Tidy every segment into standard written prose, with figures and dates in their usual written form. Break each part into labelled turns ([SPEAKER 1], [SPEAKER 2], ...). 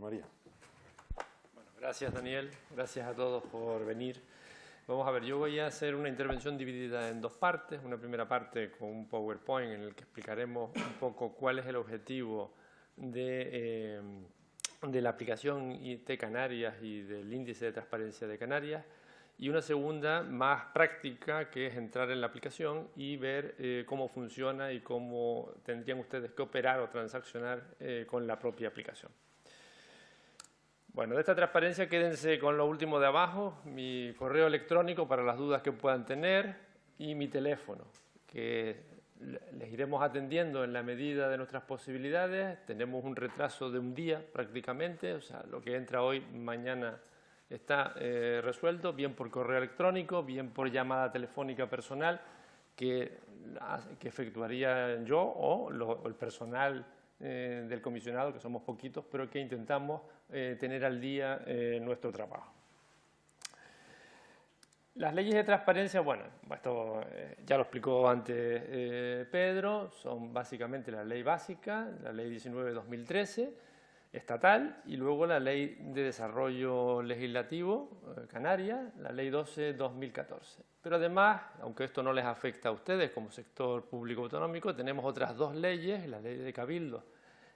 [SPEAKER 1] María.
[SPEAKER 2] Bueno, gracias, Daniel. Gracias a todos por venir. Vamos a ver, yo voy a hacer una intervención dividida en dos partes. Una primera parte con un PowerPoint en el que explicaremos un poco cuál es el objetivo de la aplicación IT Canarias y del índice de transparencia de Canarias. Y una segunda más práctica, que es entrar en la aplicación y ver cómo funciona y cómo tendrían ustedes que operar o transaccionar con la propia aplicación. Bueno, de esta transparencia quédense con lo último de abajo, mi correo electrónico para las dudas que puedan tener y mi teléfono, que les iremos atendiendo en la medida de nuestras posibilidades. Tenemos un retraso de un día prácticamente, o sea, lo que entra hoy, mañana está resuelto, bien por correo electrónico, bien por llamada telefónica personal que efectuaría yo o el personal del comisionado, que somos poquitos, pero que intentamos tener al día nuestro trabajo. Las leyes de transparencia, bueno, esto ya lo explicó antes Pedro, son básicamente la ley básica, la ley 19/2013, estatal, y luego la ley de desarrollo legislativo canaria, la ley 12/2014. Pero además, aunque esto no les afecta a ustedes como sector público autonómico, tenemos otras dos leyes, la ley de cabildo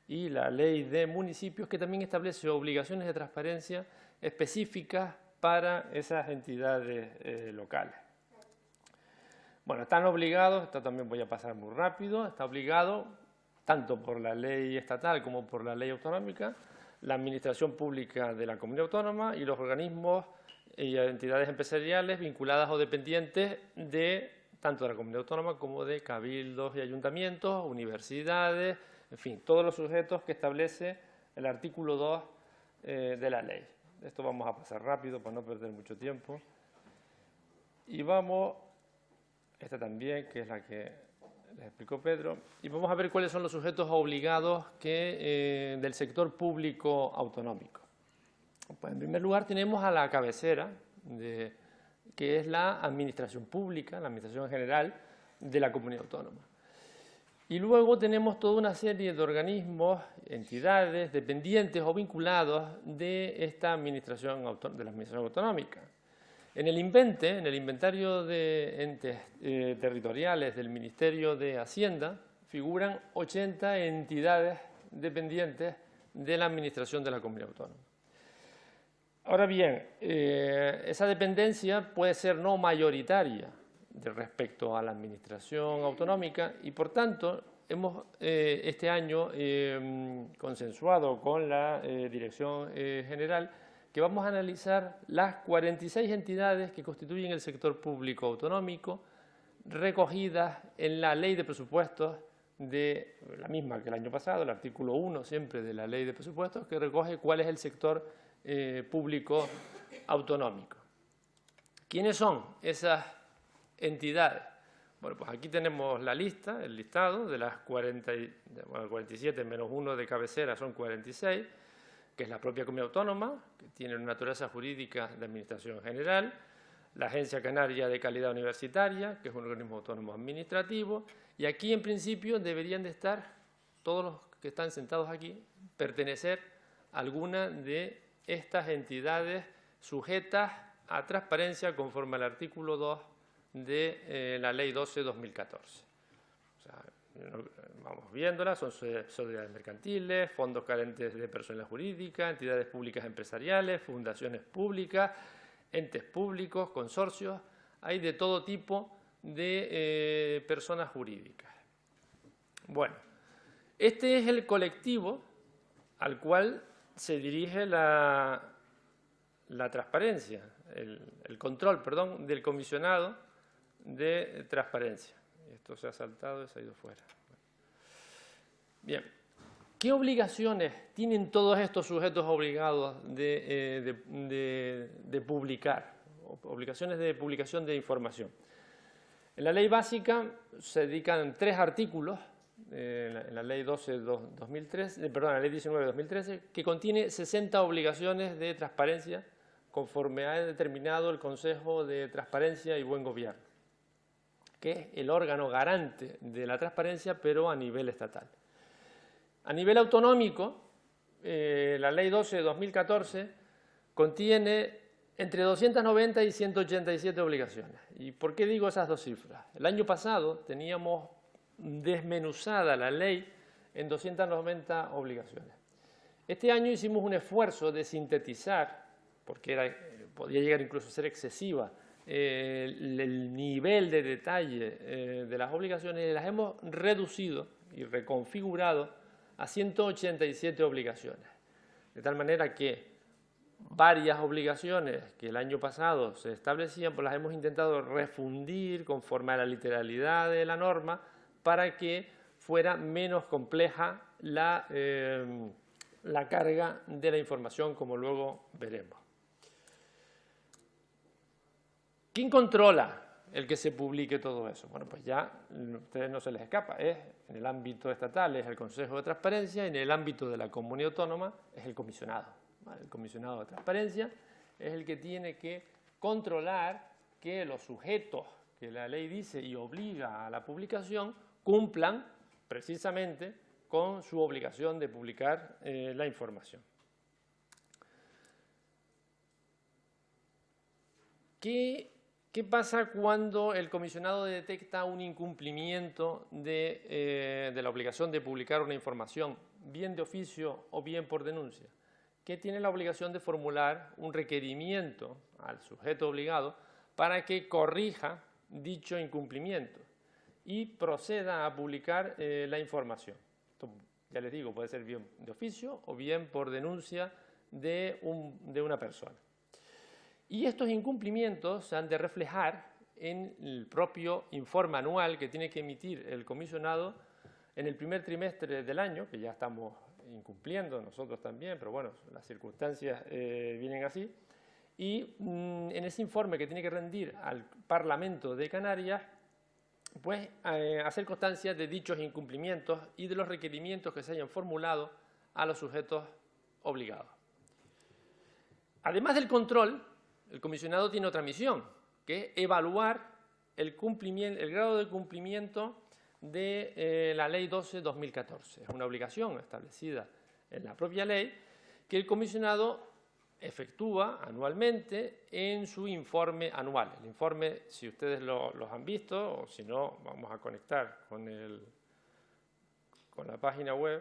[SPEAKER 2] y la ley de municipios, que también establece obligaciones de transparencia específicas para esas entidades locales. Bueno, están obligados, esto también voy a pasar muy rápido, está obligado tanto por la ley estatal como por la ley autonómica, la administración pública de la comunidad autónoma y los organismos y entidades empresariales vinculadas o dependientes de tanto de la comunidad autónoma como de cabildos y ayuntamientos, universidades, en fin, todos los sujetos que establece el artículo 2 de la ley. Esto vamos a pasar rápido para no perder mucho tiempo. Y vamos, esta también, que es la que les explicó Pedro, y vamos a ver cuáles son los sujetos obligados del sector público autonómico. Pues en primer lugar tenemos a la cabecera, que es la administración pública, la administración general de la comunidad autónoma. Y luego tenemos toda una serie de organismos, entidades, dependientes o vinculados de esta administración, de la administración autonómica. En el inventario de entes territoriales del Ministerio de Hacienda, figuran 80 entidades dependientes de la administración de la comunidad autónoma. Ahora bien, esa dependencia puede ser no mayoritaria respecto a la administración autonómica y, por tanto, hemos este año consensuado con la Dirección General que vamos a analizar las 46 entidades que constituyen el sector público autonómico recogidas en la Ley de Presupuestos, de la misma que el año pasado, el artículo 1 siempre de la Ley de Presupuestos, que recoge cuál es el sector público autonómico. ¿Quiénes son esas entidades? Bueno, pues aquí tenemos la lista, el listado de las 47 menos 1 de cabecera son 46, que es la propia comunidad autónoma, que tiene una naturaleza jurídica de administración general, la Agencia Canaria de Calidad Universitaria, que es un organismo autónomo administrativo, y aquí en principio deberían de estar, todos los que están sentados aquí, pertenecer a alguna de estas entidades sujetas a transparencia conforme al artículo 2 de la Ley 12/2014. O sea, vamos viéndolas, son sociedades mercantiles, fondos carentes de personalidad jurídica, entidades públicas empresariales, fundaciones públicas, entes públicos, consorcios, hay de todo tipo de personas jurídicas. Bueno, este es el colectivo al cual se dirige la transparencia, el control, perdón, del comisionado de transparencia. Esto se ha saltado y se ha ido fuera. Bien, ¿qué obligaciones tienen todos estos sujetos obligados de publicar? Obligaciones de publicación de información. En la ley básica se dedican 3 artículos, en la ley 12/2013, perdón, la ley 19/2013, que contiene 60 obligaciones de transparencia conforme ha determinado el Consejo de Transparencia y Buen Gobierno, que es el órgano garante de la transparencia, pero a nivel estatal. A nivel autonómico, la Ley 12 de 2014 contiene entre 290 y 187 obligaciones. ¿Y por qué digo esas dos cifras? El año pasado teníamos desmenuzada la ley en 290 obligaciones. Este año hicimos un esfuerzo de sintetizar, porque podía llegar incluso a ser excesiva, el nivel de detalle de las obligaciones, y las hemos reducido y reconfigurado a 187 obligaciones. De tal manera que varias obligaciones que el año pasado se establecían, pues las hemos intentado refundir conforme a la literalidad de la norma para que fuera menos compleja la carga de la información, como luego veremos. ¿Quién controla el que se publique todo eso? Bueno, pues ya a ustedes no se les escapa. En el ámbito estatal es el Consejo de Transparencia y en el ámbito de la comunidad autónoma es el comisionado. El comisionado de Transparencia es el que tiene que controlar que los sujetos que la ley dice y obliga a la publicación cumplan precisamente con su obligación de publicar la información. ¿Qué pasa cuando el comisionado detecta un incumplimiento de la obligación de publicar una información, bien de oficio o bien por denuncia? Que tiene la obligación de formular un requerimiento al sujeto obligado para que corrija dicho incumplimiento y proceda a publicar la información. Esto, ya les digo, puede ser bien de oficio o bien por denuncia de una persona. Y estos incumplimientos se han de reflejar en el propio informe anual que tiene que emitir el comisionado en el primer trimestre del año, que ya estamos incumpliendo nosotros también, pero bueno, las circunstancias vienen así. Y en ese informe que tiene que rendir al Parlamento de Canarias, pues hacer constancia de dichos incumplimientos y de los requerimientos que se hayan formulado a los sujetos obligados. Además del control, el comisionado tiene otra misión, que es evaluar el grado de cumplimiento de la Ley 12/2014. Es una obligación establecida en la propia ley que el comisionado efectúa anualmente en su informe anual. El informe, si ustedes los han visto, o si no, vamos a conectar con la página web.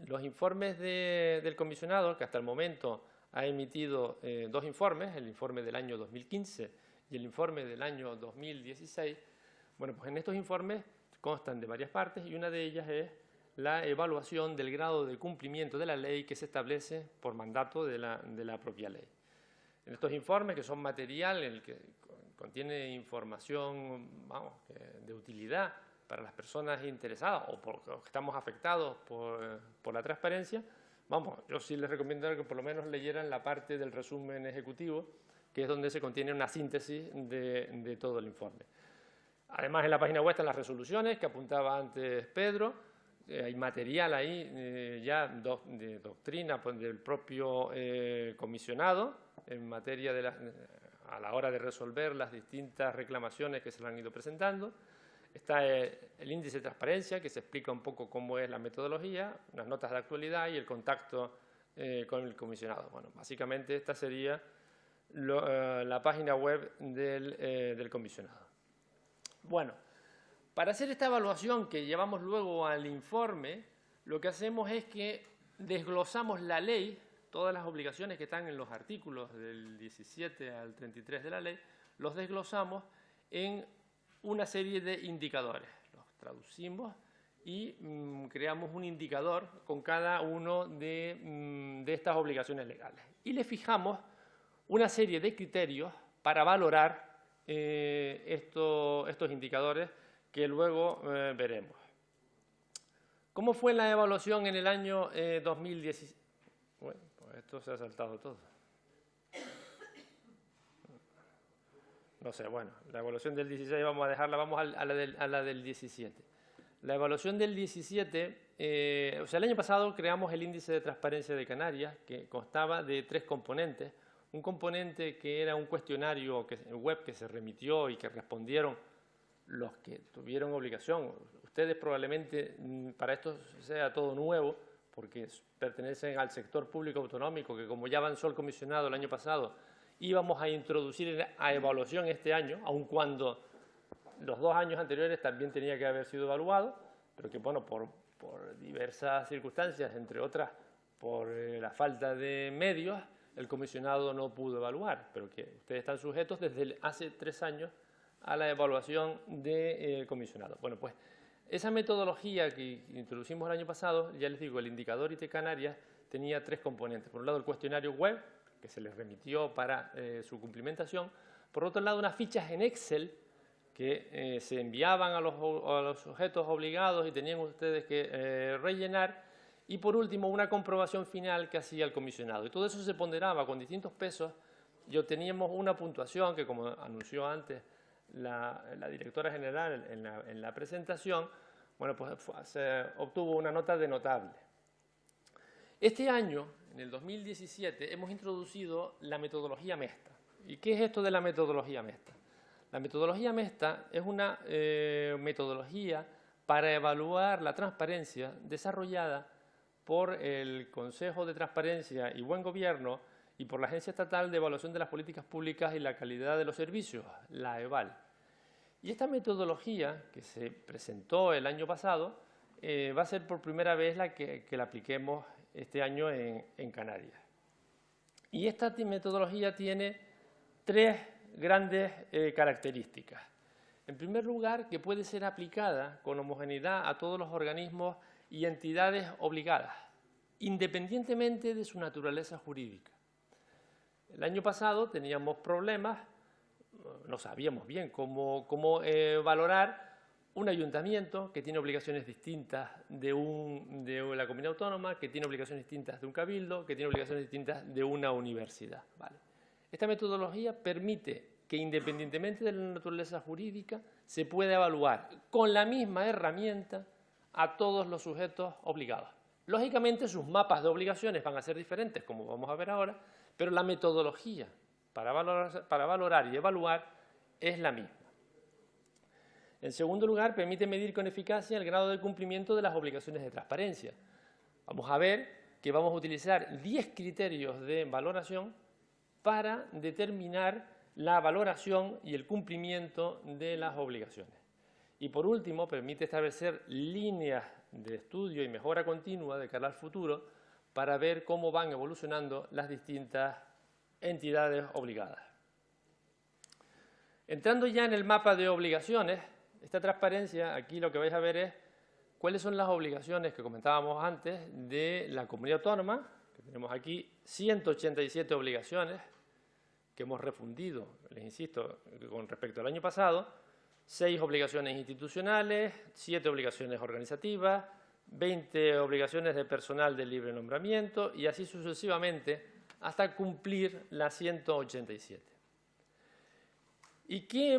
[SPEAKER 2] Los informes del comisionado, que hasta el momento ha emitido dos informes, el informe del año 2015 y el informe del año 2016, bueno, pues en estos informes constan de varias partes y una de ellas es la evaluación del grado de cumplimiento de la ley que se establece por mandato de la propia ley. En estos informes, que son material en el que contiene información, de utilidad para las personas interesadas o por los que estamos afectados por la transparencia, yo sí les recomiendo que por lo menos leyeran la parte del resumen ejecutivo, que es donde se contiene una síntesis de todo el informe. Además, en la página web están las resoluciones que apuntaba antes Pedro. Hay material ahí ya de doctrina del propio comisionado en materia a la hora de resolver las distintas reclamaciones que se le han ido presentando. Está el índice de transparencia, que se explica un poco cómo es la metodología, unas notas de actualidad y el contacto con el comisionado. Bueno, básicamente esta sería la página web del comisionado. Bueno, para hacer esta evaluación que llevamos luego al informe, lo que hacemos es que desglosamos la ley, todas las obligaciones que están en los artículos del 17 al 33 de la ley, los desglosamos en una serie de indicadores. Los traducimos y creamos un indicador con cada uno de estas obligaciones legales. Y le fijamos una serie de criterios para valorar estos indicadores que luego veremos. ¿Cómo fue la evaluación en el año 2017? Bueno, pues esto se ha saltado todo. No sé, bueno, la evaluación del 16 vamos a dejarla, vamos a la del 17. La evaluación del 17, el año pasado creamos el índice de transparencia de Canarias, que constaba de 3 componentes. Un componente que era un cuestionario web que se remitió y que respondieron los que tuvieron obligación. Ustedes probablemente, para esto sea todo nuevo, porque pertenecen al sector público autonómico, que como ya avanzó el comisionado el año pasado, íbamos a introducir a evaluación este año, aun cuando los 2 años anteriores también tenía que haber sido evaluado, pero que, bueno, por diversas circunstancias, entre otras por la falta de medios, el comisionado no pudo evaluar, pero que ustedes están sujetos desde hace 3 años a la evaluación del comisionado. Bueno, pues esa metodología que introducimos el año pasado, ya les digo, el indicador IT Canarias tenía 3 componentes. Por un lado, el cuestionario web, que se les remitió para su cumplimentación. Por otro lado, unas fichas en Excel que se enviaban a los sujetos obligados y tenían ustedes que rellenar. Y por último, una comprobación final que hacía el comisionado. Y todo eso se ponderaba con distintos pesos y obteníamos una puntuación que, como anunció antes la directora general en la presentación, bueno, pues se obtuvo una nota de notable. Este año, en el 2017, hemos introducido la metodología MESTA. ¿Y qué es esto de la metodología MESTA? La metodología MESTA es una metodología para evaluar la transparencia desarrollada por el Consejo de Transparencia y Buen Gobierno y por la Agencia Estatal de Evaluación de las Políticas Públicas y la Calidad de los Servicios, la EVAL. Y esta metodología, que se presentó el año pasado, va a ser por primera vez la que la apliquemos este año en Canarias. Y esta metodología tiene 3 grandes características. En primer lugar, que puede ser aplicada con homogeneidad a todos los organismos y entidades obligadas, independientemente de su naturaleza jurídica. El año pasado teníamos problemas, no sabíamos bien cómo valorar un ayuntamiento que tiene obligaciones distintas de la comunidad autónoma, que tiene obligaciones distintas de un cabildo, que tiene obligaciones distintas de una universidad. ¿Vale? Esta metodología permite que, independientemente de la naturaleza jurídica, se pueda evaluar con la misma herramienta a todos los sujetos obligados. Lógicamente, sus mapas de obligaciones van a ser diferentes, como vamos a ver ahora, pero la metodología para valorar y evaluar es la misma. En segundo lugar, permite medir con eficacia el grado de cumplimiento de las obligaciones de transparencia. Vamos a ver que vamos a utilizar 10 criterios de valoración para determinar la valoración y el cumplimiento de las obligaciones. Y por último, permite establecer líneas de estudio y mejora continua de cara al futuro para ver cómo van evolucionando las distintas entidades obligadas. Entrando ya en el mapa de obligaciones, esta transparencia, aquí lo que vais a ver es cuáles son las obligaciones que comentábamos antes de la comunidad autónoma, que tenemos aquí 187 obligaciones que hemos refundido, les insisto, con respecto al año pasado, 6 obligaciones institucionales, 7 obligaciones organizativas, 20 obligaciones de personal de libre nombramiento y así sucesivamente hasta cumplir las 187. ¿Y qué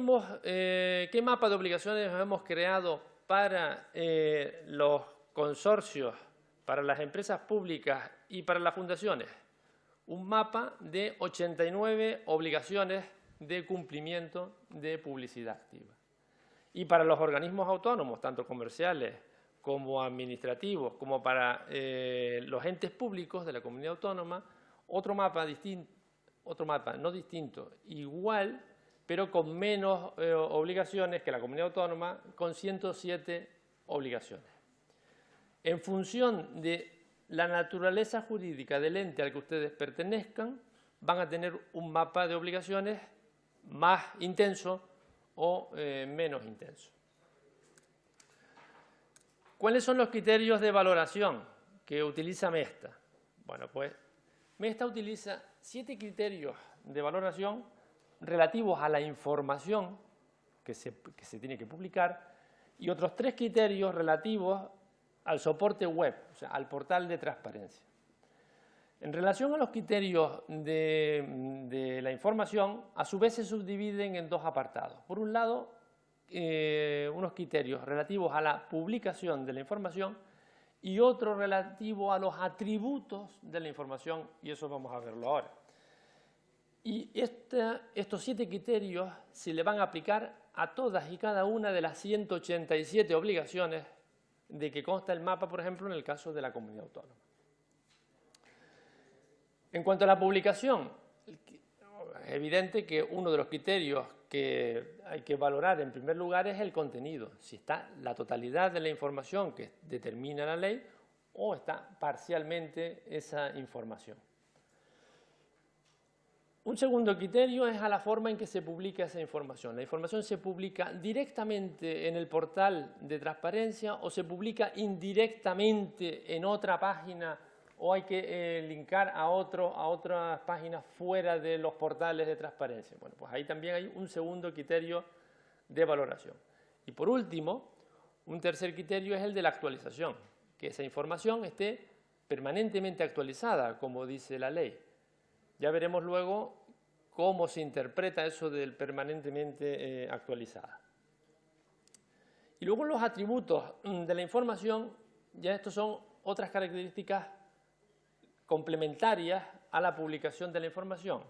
[SPEAKER 2] mapa de obligaciones hemos creado para los consorcios, para las empresas públicas y para las fundaciones? Un mapa de 89 obligaciones de cumplimiento de publicidad activa. Y para los organismos autónomos, tanto comerciales como administrativos, como para los entes públicos de la comunidad autónoma, otro mapa no distinto, igual, pero con menos obligaciones que la comunidad autónoma, con 107 obligaciones. En función de la naturaleza jurídica del ente al que ustedes pertenezcan, van a tener un mapa de obligaciones más intenso o menos intenso. ¿Cuáles son los criterios de valoración que utiliza MESTA? Bueno, pues MESTA utiliza 7 criterios de valoración relativos a la información que se tiene que publicar y otros 3 criterios relativos al soporte web, o sea, al portal de transparencia. En relación a los criterios de la información, a su vez se subdividen en 2 apartados. Por un lado, unos criterios relativos a la publicación de la información y otro relativo a los atributos de la información, y eso vamos a verlo ahora. Y estos 7 criterios se le van a aplicar a todas y cada una de las 187 obligaciones de que consta el mapa, por ejemplo, en el caso de la comunidad autónoma. En cuanto a la publicación, es evidente que uno de los criterios que hay que valorar en primer lugar es el contenido, si está la totalidad de la información que determina la ley o está parcialmente esa información. Un segundo criterio es a la forma en que se publica esa información. ¿La información se publica directamente en el portal de transparencia o se publica indirectamente en otra página o hay que linkar a otras páginas fuera de los portales de transparencia? Bueno, pues ahí también hay un segundo criterio de valoración. Y por último, un tercer criterio es el de la actualización, que esa información esté permanentemente actualizada, como dice la ley. Ya veremos luego cómo se interpreta eso del permanentemente actualizada. Y luego los atributos de la información, ya estos son otras características complementarias a la publicación de la información.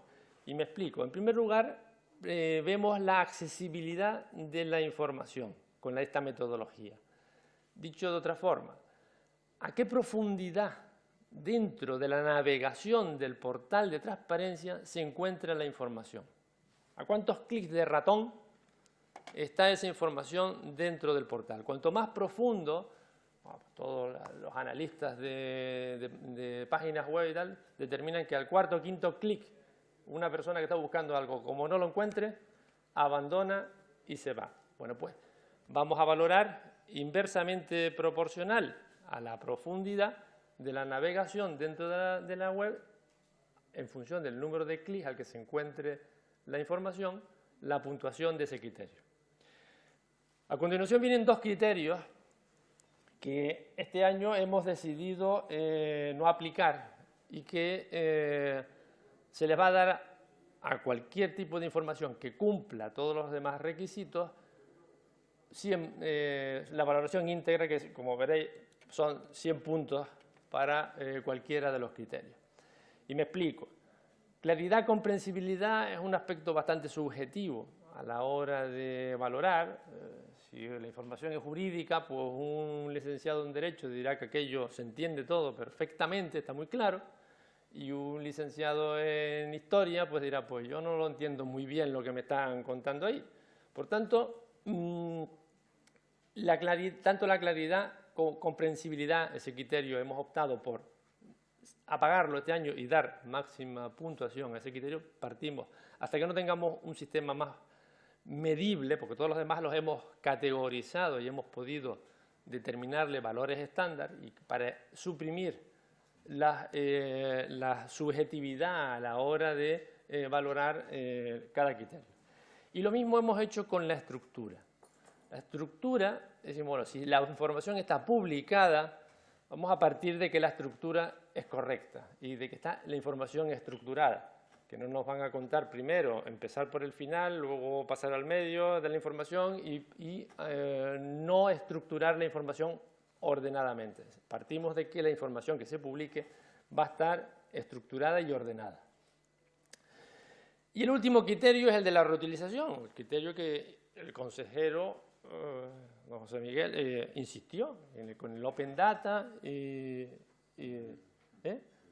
[SPEAKER 2] Y me explico. En primer lugar, vemos la accesibilidad de la información con esta metodología. Dicho de otra forma, ¿a qué profundidad dentro de la navegación del portal de transparencia se encuentra la información? ¿A cuántos clics de ratón está esa información dentro del portal? Cuanto más profundo, todos los analistas de páginas web y tal determinan que al cuarto o quinto clic una persona que está buscando algo, como no lo encuentre, abandona y se va. Bueno, pues vamos a valorar inversamente proporcional a la profundidad de la navegación dentro de la web en función del número de clics al que se encuentre la información, la puntuación de ese criterio. A continuación vienen dos criterios que este año hemos decidido no aplicar y que se les va a dar a cualquier tipo de información que cumpla todos los demás requisitos la valoración íntegra, que como veréis son 100 puntos para cualquiera de los criterios. Y me explico. Claridad, comprensibilidad es un aspecto bastante subjetivo a la hora de valorar. Si la información es jurídica, pues un licenciado en Derecho dirá que aquello se entiende todo perfectamente, está muy claro, y un licenciado en Historia pues dirá, pues yo no lo entiendo muy bien lo que me están contando ahí. Por tanto, tanto la claridad como comprensibilidad, ese criterio hemos optado por apagarlo este año y dar máxima puntuación a ese criterio. Partimos hasta que no tengamos un sistema más medible, porque todos los demás los hemos categorizado y hemos podido determinarle valores estándar, y para suprimir la subjetividad a la hora de valorar cada criterio. Y lo mismo hemos hecho con la estructura. La estructura, decimos, bueno, si la información está publicada, vamos a partir de que la estructura es correcta y de que está la información estructurada, que no nos van a contar primero empezar por el final, luego pasar al medio de la información y no estructurar la información ordenadamente. Partimos de que la información que se publique va a estar estructurada y ordenada. Y el último criterio es el de la reutilización, el criterio que el consejero don José Miguel insistió con el Open Data y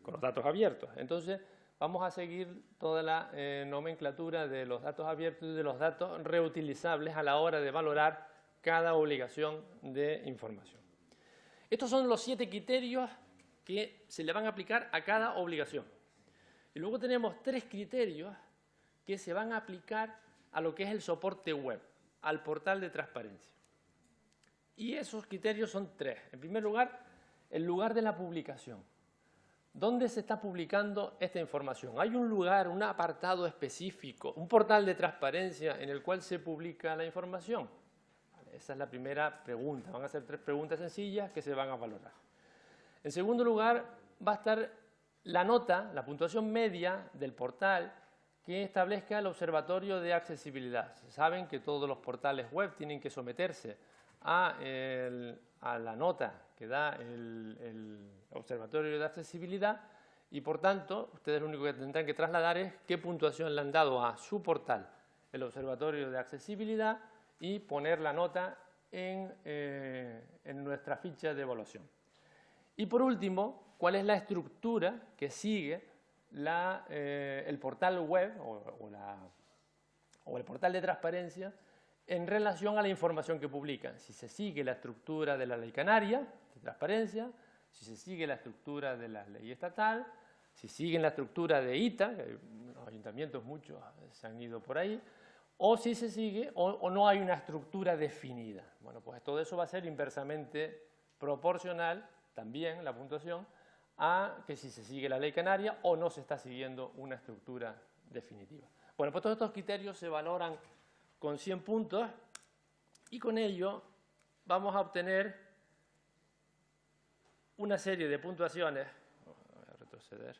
[SPEAKER 2] con los datos abiertos. Entonces, vamos a seguir toda la nomenclatura de los datos abiertos y de los datos reutilizables a la hora de valorar cada obligación de información. Estos son los 7 criterios que se le van a aplicar a cada obligación. Y luego tenemos 3 criterios que se van a aplicar a lo que es el soporte web, al portal de transparencia. Y esos criterios son 3. En primer lugar, el lugar de la publicación. ¿Dónde se está publicando esta información? ¿Hay un lugar, un apartado específico, un portal de transparencia en el cual se publica la información? Vale, esa es la primera pregunta. Van a ser 3 preguntas sencillas que se van a valorar. En segundo lugar, va a estar la nota, la puntuación media del portal que establezca el Observatorio de Accesibilidad. Saben que todos los portales web tienen que someterse a la nota que da el Observatorio de Accesibilidad y, por tanto, ustedes lo único que tendrán que trasladar es qué puntuación le han dado a su portal el Observatorio de Accesibilidad y poner la nota en nuestra ficha de evaluación. Y, por último, ¿cuál es la estructura que sigue el portal web o el portal de transparencia en relación a la información que publican. Si se sigue la estructura de la ley canaria de transparencia, si se sigue la estructura de la ley estatal, si siguen la estructura de ITA, que los ayuntamientos muchos se han ido por ahí, o si se sigue o no hay una estructura definida. Bueno, pues todo eso va a ser inversamente proporcional, también la puntuación, a que si se sigue la ley canaria o no se está siguiendo una estructura definitiva. Bueno, pues todos estos criterios se valoran con 100 puntos y con ello vamos a obtener una serie de puntuaciones. Voy a retroceder.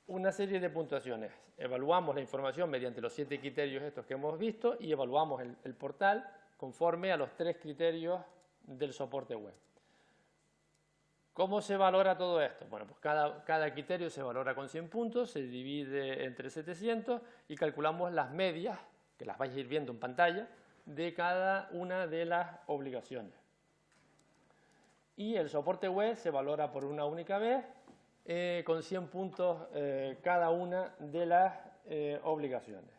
[SPEAKER 2] Una serie de puntuaciones. Evaluamos la información mediante los 7 criterios estos que hemos visto y evaluamos el portal conforme a los 3 criterios del soporte web. ¿Cómo se valora todo esto? Bueno, pues cada criterio se valora con 100 puntos, se divide entre 700 y calculamos las medias, que las vais a ir viendo en pantalla, de cada una de las obligaciones. Y el soporte web se valora por una única vez, con 100 puntos cada una de las obligaciones.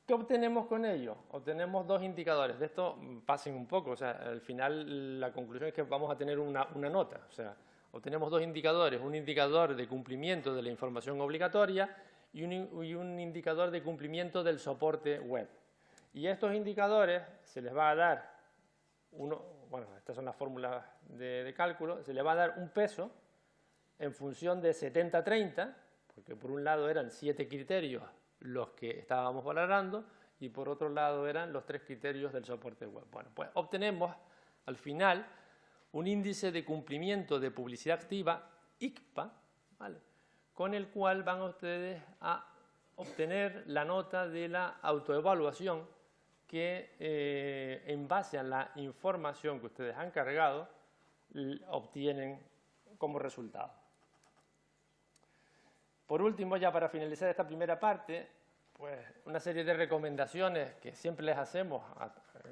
[SPEAKER 2] ¿Qué obtenemos con ello? Obtenemos 2 indicadores. De esto pasen un poco, o sea, al final la conclusión es que vamos a tener una nota. O sea, obtenemos 2 indicadores, un indicador de cumplimiento de la información obligatoria y un indicador de cumplimiento del soporte web. Y a estos indicadores se les va a dar, bueno, estas son las fórmulas de cálculo, se les va a dar un peso en función de 70-30, porque por un lado eran 7 criterios los que estábamos valorando y por otro lado eran los 3 criterios del soporte web. Bueno, pues obtenemos al final un índice de cumplimiento de publicidad activa, ICPA, ¿vale?, con el cual van ustedes a obtener la nota de la autoevaluación que en base a la información que ustedes han cargado obtienen como resultado. Por último, ya para finalizar esta primera parte, pues una serie de recomendaciones que siempre les hacemos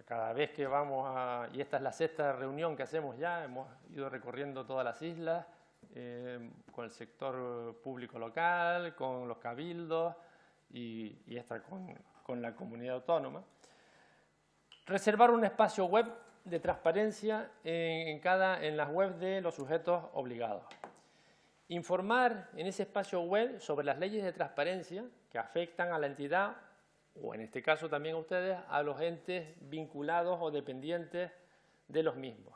[SPEAKER 2] cada vez que vamos y esta es la 6ª reunión que hacemos ya, hemos ido recorriendo todas las islas, con el sector público local, con los cabildos y esta con la comunidad autónoma. Reservar un espacio web de transparencia en las webs de los sujetos obligados. Informar en ese espacio web sobre las leyes de transparencia que afectan a la entidad, o en este caso también a ustedes, a los entes vinculados o dependientes de los mismos.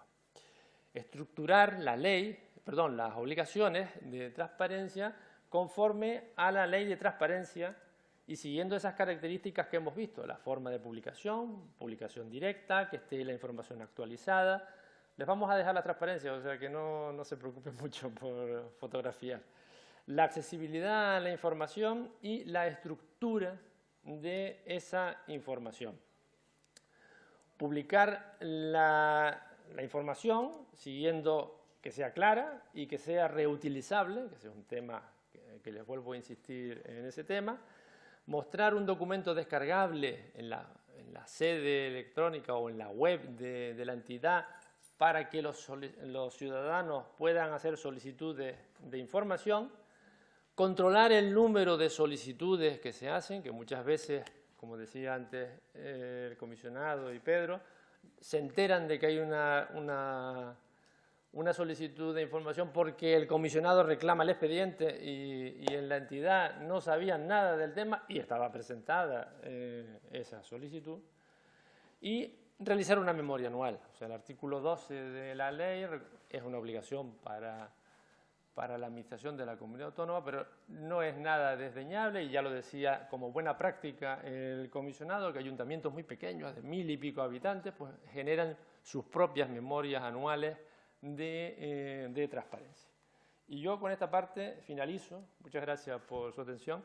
[SPEAKER 2] Estructurar las obligaciones de transparencia conforme a la ley de transparencia y siguiendo esas características que hemos visto, la forma de publicación, publicación directa, que esté la información actualizada. Les vamos a dejar la transparencia, o sea que no se preocupen mucho por fotografiar. La accesibilidad a la información y la estructura de esa información. Publicar la información siguiendo que sea clara y que sea reutilizable, que es un tema que les vuelvo a insistir en ese tema. Mostrar un documento descargable en la sede electrónica o en la web de la entidad para que los ciudadanos puedan hacer solicitudes de información, controlar el número de solicitudes que se hacen, que muchas veces, como decía antes el comisionado y Pedro, se enteran de que hay una solicitud de información porque el comisionado reclama el expediente y en la entidad no sabían nada del tema y estaba presentada esa solicitud. Y realizar una memoria anual. O sea, el artículo 12 de la ley es una obligación para la administración de la comunidad autónoma, pero no es nada desdeñable y ya lo decía como buena práctica el comisionado, que ayuntamientos muy pequeños, de 1000 y pico habitantes, pues generan sus propias memorias anuales de transparencia. Y yo con esta parte finalizo. Muchas gracias por su atención.